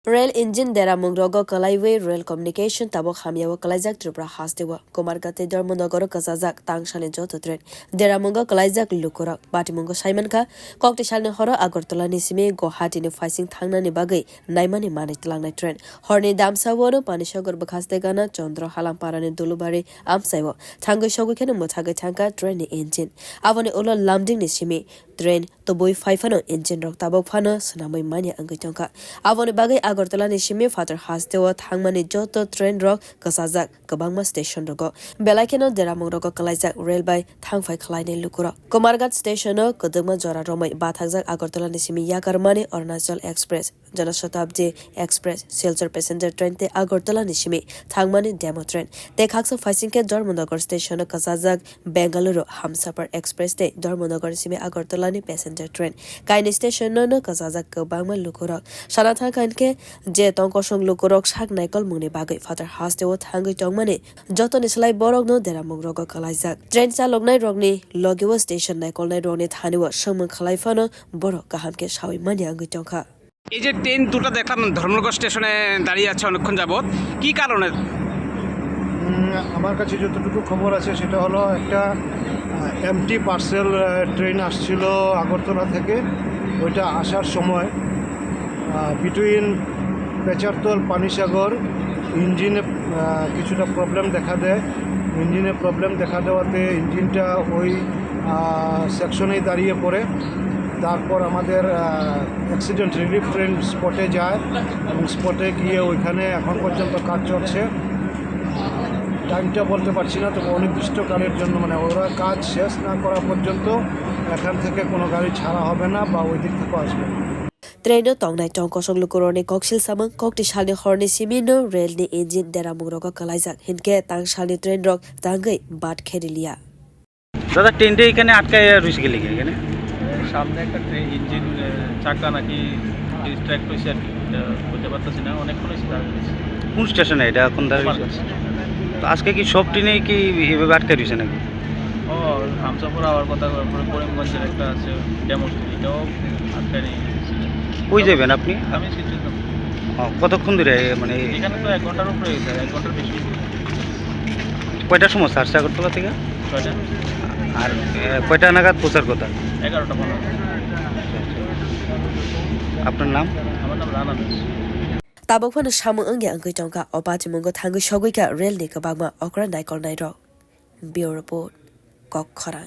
Rail engine dera mungrogo kalaiwe rail communication tabo khamiawa kalaijak tripura hastewa komargate darmonogoro kasajak tangshane joto tren dera mungo kalaijak lukura batimungo saimanka kokte shalne horo agartala ni sime guwahati ni faising thangna ni bagai naimani mani tlangnai tren horni damsawono panisagor bakhaste gana chandra halampara ni dulubari amsaiwo thangai shogukene muthagai thangka train ni engine avone ulo lamding ni sime train toboi faifano engine rok tabok phano sanamai mani angai tangka avone bagai Agartala ni simi father hastewa thangmani joto train rok kasajak kabangma station rogo belaikeno deramung rogo kalaijak railway thangfai khlaine lukura Komargat station kodagma jora romai bathakjak Agartala ni simi yakarmani Arunachal Express Janasatabdi Express Silchar passenger train te Agartala ni simi thangmani demo train te khaksa faisingke Dharmanagar station kasajak Bengaluru Hamsafar Express te Dharmanagar simi Agartala ni passenger train kaini station no kasajak kabangma lukura sanatha kainke je tongkosong lukurok sak naikol mungni bagai father hastewo thangai tongmani jotoni slai borok no deramung rogo kalaijak train chaloknai rokni logewo station naikol nai rokni thaniwo sangmung khalaifano borok kahamke sawi mani angai tongkha এই যে train দুটো দেখলাম ধর্মনগর স্টেশনে দাঁড়িয়ে আছে অনেকক্ষণ যাবত কি কারণে আমার কাছে যতটুকু খবর আছে সেটা হলো একটা এমটি পার্সেল ট্রেন আসছিল আগরতলা থেকে ওইটা আসার সময় বিটুইন পেচারতল পানিসাগর ইঞ্জিনে কিছুটা প্রবলেম দেখা দেয় ইঞ্জিনে প্রবলেম দেখা দেওয়াতে ইঞ্জিনটা ওই সেকশনেই দাঁড়িয়ে পড়ে তারপর আমাদের অ্যাক্সিডেন্ট রিলিফ ট্রেন স্পটে যায় এবং স্পটে গিয়ে ওইখানে এখন পর্যন্ত কাজ চলছে টাইমটা বলতে পারছি না তবে অনির্দিষ্টকালের জন্য মানে ওরা কাজ শেষ না করা পর্যন্ত এখান থেকে কোনো গাড়ি ছাড়া হবে না বা ওই দিক থেকে আসবে না Traino tongnai tongkosong lukurone koksil samang kokti shalni horni simino rail ni engine deramung rogo kalaijak hinke tang shalni train rok tangai bat kherilia দাদা ট্রেনটা এখানে আটকায় রয়েছে গেলে এখানে সামনে একটা ট্রেন ইঞ্জিন চাকা নাকি ডিস্ট্র্যাক্ট হয়েছে আর কি বলতে পারতেছি না অনেকক্ষণ হয়েছে কোন স্টেশনে এটা এখন দাঁড়িয়ে তো আজকে কি সব ট্রেনে কি এভাবে আটকায় রয়েছে নাকি ও হামসাপুর আওয়ার কথা করিমগঞ্জের একটা আছে ডেমো এটাও আটকায় নেই কই যাবেন আপনি আমি শিলচর যাব কতক্ষণ ধরে মানে এখানে তো 1 ঘন্টার উপরে হয়েছে 1 ঘন্টার বেশি কয়টার সময় ছাড়ছে আগরতলা থেকে 6টা আর কয়টা নাগাদ পৌঁছার কথা 11টা 15 আপনার নাম আমার নাম Rana tabokphano samung angya angai tongka obati mungo thangai shogoika rail ni kabagma okra naikol nai ro bureau report kok khara